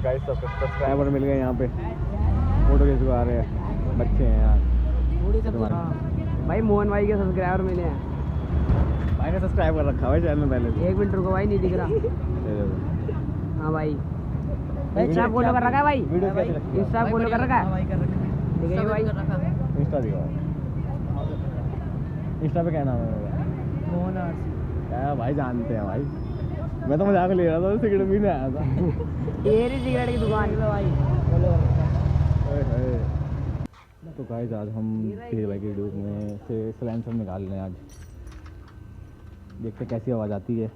Guys सब subscriber मिल गए यहाँ पे, फोटो खिंचवा रहे हैं, बच्चे हैं यार। भाई मोहन भाई के सब्सक्राइबर मिले हैं। भाई ने सब्सक्राइब कर रखा है चैनल पहले से। 1 मिनट रुको भाई, नहीं दिख रहा। हाँ भाई, इंस्टा फॉलो कर रखा है भाई, वीडियो कैसे लगती है? इंस्टा फॉलो कर रखा है। ठीक है भाई, इंस्टा दिखाओ, इंस्टा पे क्या नाम है मेरा? मोहन आरसी। क्या भाई जानते हैं भाई, मैं तो मजाक ले रहा था, सिगरेट भी नहीं आया था। ये रही सिगरेट की दुकान है भाई, फॉलो कर रखा है। तो गाइस आज हम तेरे भाई के ड्यूक में से सिलेंसर निकाल रहे हैं। आज देखते कैसी आवाज़ आती है,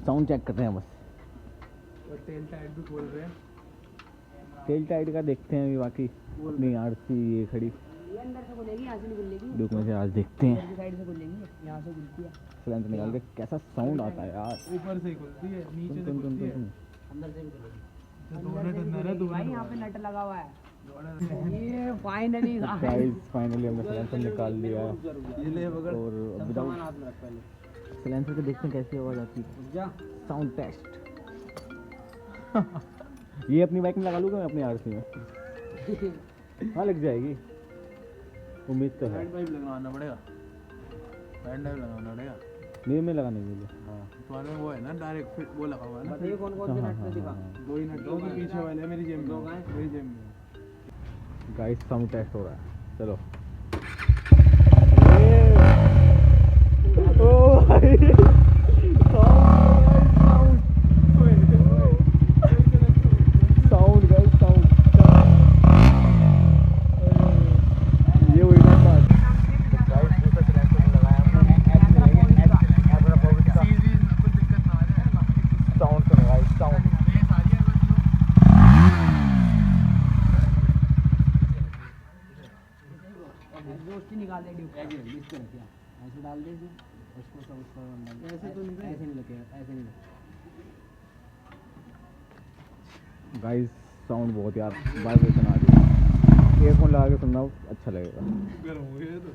साउंड चेक करते हैं बस। और तेल टाइट भी खोल रहे हैं, तेल टाइट का देखते हैं अभी। बाकी अपनी आरसी ये खड़ी ये अंदर से खुलेगी, यहाँ से नहीं खुलेगी। ड्यूक में से आज देखते हैं इधर की साइड से खुलेगी, यहाँ से खुलती है। सिलेंसर निकाल के कैसा साउंड आता है यार। ऊपर से खुलती है, नीचे से सुन खुलती है। अंदर से भी खुलेगी, दोनों अंदर है, भाई यहाँ पे नट लगा हुआ है। ये फाइनली गाइस फाइनली हमने सिलेंसर निकाल लिया है ये ले बगड़ और विदाउट सिलेंसर के देखते हैं कैसी आवाज़ आती है। साउंड टेस्ट ये अपनी बाइक में लगा लूँगा मैं, अपनी आरसी में। हाँ लग जाएगी, उम्मीद तो है। हैंड पाइप लगाना पड़ेगा, हैंड पाइप लगाना पड़ेगा। मेरे में लगाने के लिए हाँ तुम्हारे में वो है ना डायरेक्ट फिट, वो लगा हुआ है ना। बताइए कौन कौन से नट दिखा। दो ही नट, दो तो पीछे वाले हैं मेरी जेब में, मेरी जेब में। गाइस साउंड टेस्ट हो रहा है, चलो। ओ भाई साउंड गाइस साउंड, ये हुई ना बात। गाइस दूसरा सिलेंसर लगाया हमने, साउंड सुनो गाइस, साउंड दोस्ती निकाल दे ड्यूक, इसको रखिए, ऐसे डाल दे उसको, सब उसको डाल दे। ऐसे तो नहीं, ऐसे नहीं लगेगा, ऐसे नहीं। गाइस साउंड बहुत यार वाइब्रेशन आ रही है, ईयरफोन लगा के सुनना अच्छा लगेगा। गर्म हो गया तो